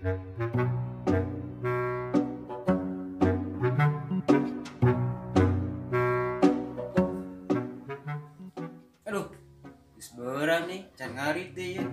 Aduh, geus beurang nih, can ngarit deh ya.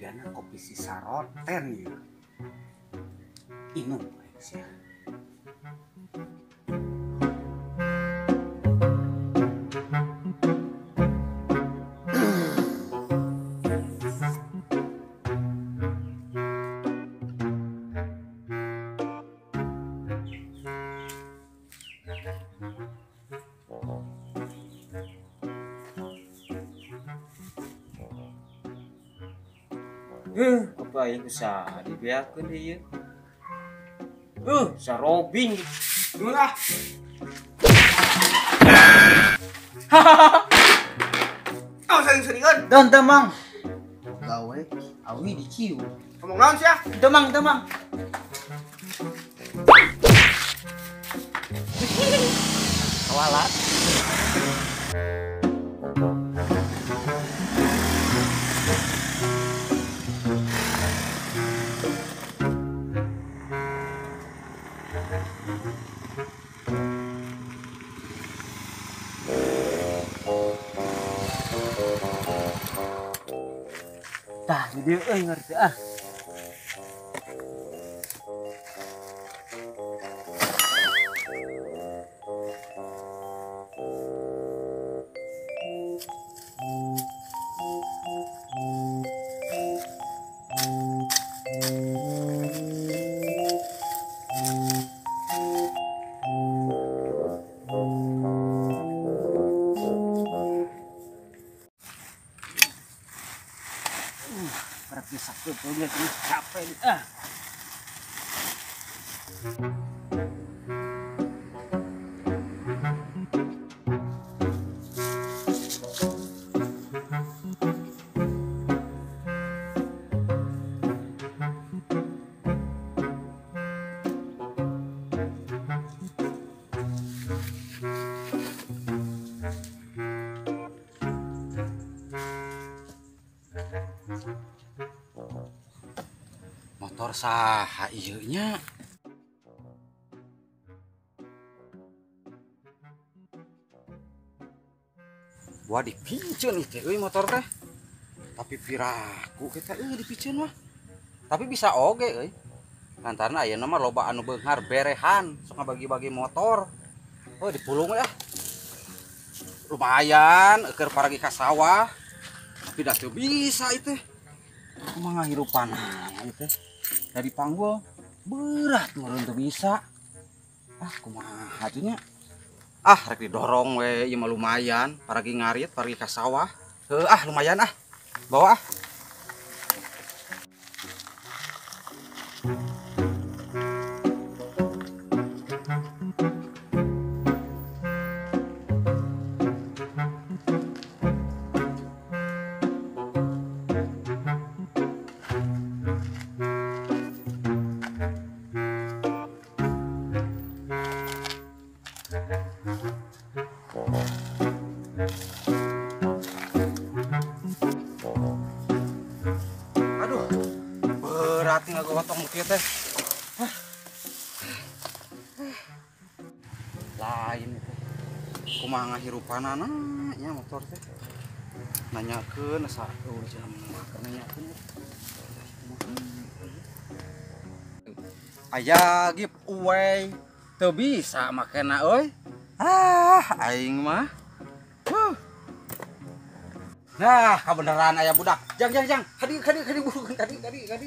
Gana kopi si saroten ya. Inung sih. Apa yang usaha dibiarkan dia? Sa robbing. Murah. Oh, sering-seringan. Don temang. Gawe awi diciu. Ngomong naon sih ya? Temang. Kawalat. Tah, di dieu euy ngarti ah. Berarti satu punya capek nih ah. Motor saha ieu nya? Buat dipinceun teh euy motor teh. Tapi piraku kita dipinceun mah. Tapi bisa oge euy. Lantaran ayeuna mah loba anu beunghar berehan sok ngabagi-bagi motor. Oh dipulung ya. Lumayan keur paragi ka sawah. Tapi dah teu bisa itu. Kumaha hirupan itu. Dari panggul berat turun tuh bisa. Kumaha atunya. Rek didorong we ieu mah lumayan, paragi ngarit, paragi ka sawah. Lumayan bawa Aduh, berat nggak gotong kieu teh. Lain itu. Kumaha ngahirupanana nya motor teh. Nanyakeun asa urang mah nanyakeun. aya giveaway teu bisa makena euy. Aing mah. Nah, kebenaran aya budak. Jang. Hadi burukan hadi.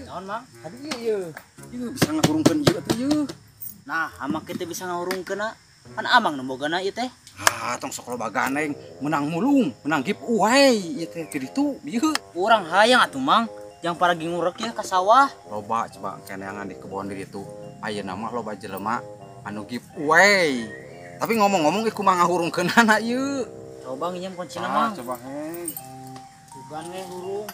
Naon, Mang? Hadi ieu. Ieu bisa ngahurungkeun ieu atuh ieu. Nah, amang kita bisa ngahurungkeunna. Kan amang nembogana ieu teh. Tong sok loba ganeng menang mulung, menang giveaway ieu teh kitu ieu. Urang hayang atuh, Mang. Yang paragi ngurek ya ka sawah. Loba coba keneangan di kebon di ditu. Ayeuna mah loba jelema anu giveaway. Tapi ngomong-ngomong ieu kumaha ngahurungkeunana ieu. Coba nginjem kuncina, Mang. Coba heng. Bukan we hurung.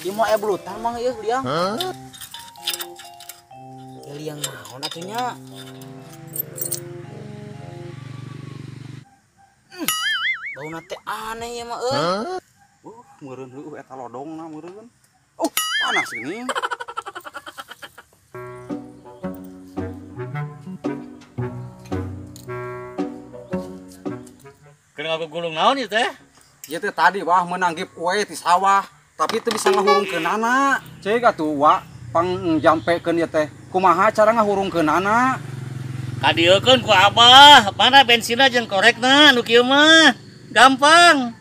Ieu mah aya bulutan, Mang ieu liang. Ya liang naon atuh nya? Bauna teh aneh ya mah euy. Meureun heueuh eta lodongna meureun. Panas ini. Keur ngaku gulung naon ieu teh? Ieu teh tadi wah menang giveaway ti sawah, tapi teu bisa ngahurungkeunana. Ceuk atuh wa pangjampekeun ieu teh. Kumaha cara ngahurungkeunana? Kadiekeun ku Abah, mana bensinna jeung korekna nu kieu mah. Gampang.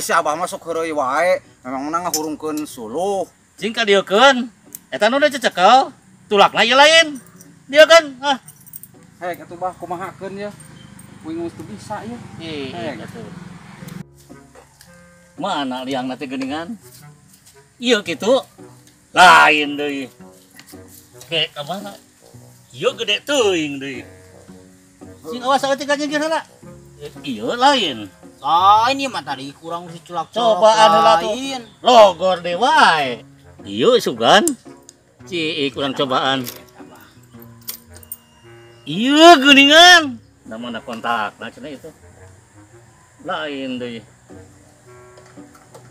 Si Abah masuk heureuy wae. Memang menang ngahurungkeun suluh. Cing kadiekeun. Eta nu cecekel, tulakna ieu lain. Diekeun, Atuh bah kumahakeun ye? Kuing geus teu bisa ye. Atuh. Mana liangna teh geuningan? Ieu kitu. Lain deui. Ke kamana? Ieu gede teuing deui. Cing awas saeutik ka jeung heula. Ieu lain. Ini mah tadi kurang si culak-culak Cobaan heula tuh. lain. Logor deh wae. Ieu sugan. Ci kurang cobaan. Ieu geuningan. Namana kontak, nah cenah itu. Lain deui.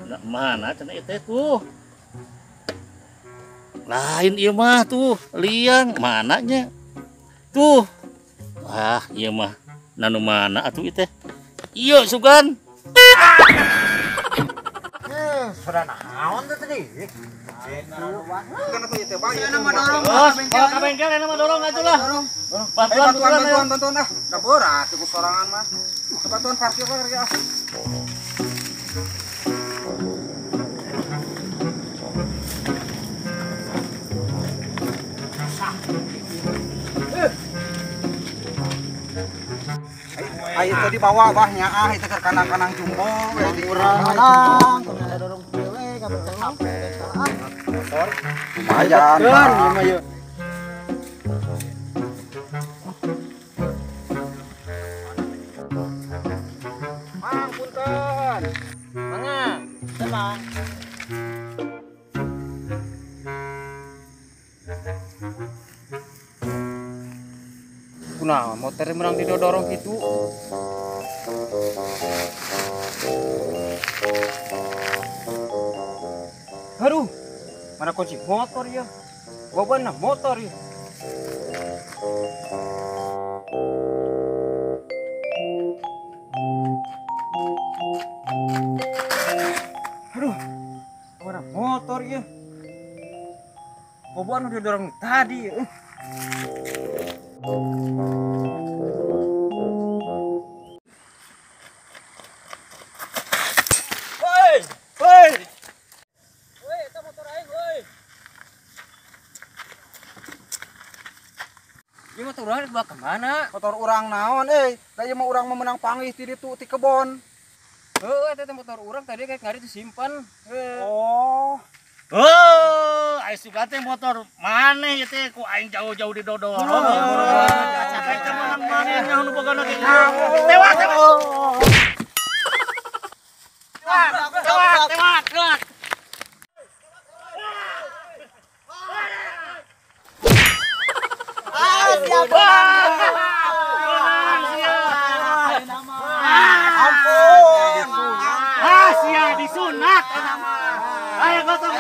Nah, mana cenah itu tuh. Lain ieu mah tuh, liang mananya. Tuh. Ieu mah nanu mana atuh ieu teh? Ieu sugan. Sudah naon teh tadi? Kenapa ieu teh, Bang? Bawa ka bengkel enak mah dorong atuh lah. Bantuan da berat iku sorangan mah. Bantuan parkir ya. Ayo tadi bawa bahnya itu ke kanang-kanang jumbo Urang dorong dewe ka bengkel HP motor lumayan mah yeuh. Mang punten. Mangga. Tenang. Kunaon motor menang didorong gitu. Aduh, mana kunci motor ya? Gua motor ya. Aduh, mana motor ya? Gua udah dorong tadi. Ieu motor urang dibawa ke mana? Motor urang naon da ieu mah urang memenang panggih ti ditu ti kebon. Heueuh eta teh motor urang tadi kayak ngari disimpan. Oh, Aya sugan teh motor maneh ieu teh ku aing jauh-jauh di dodol. Capek teh menang maneh nya nu bogana kitu. Tewat. Tewat. Sia disunat. Ayo gotong.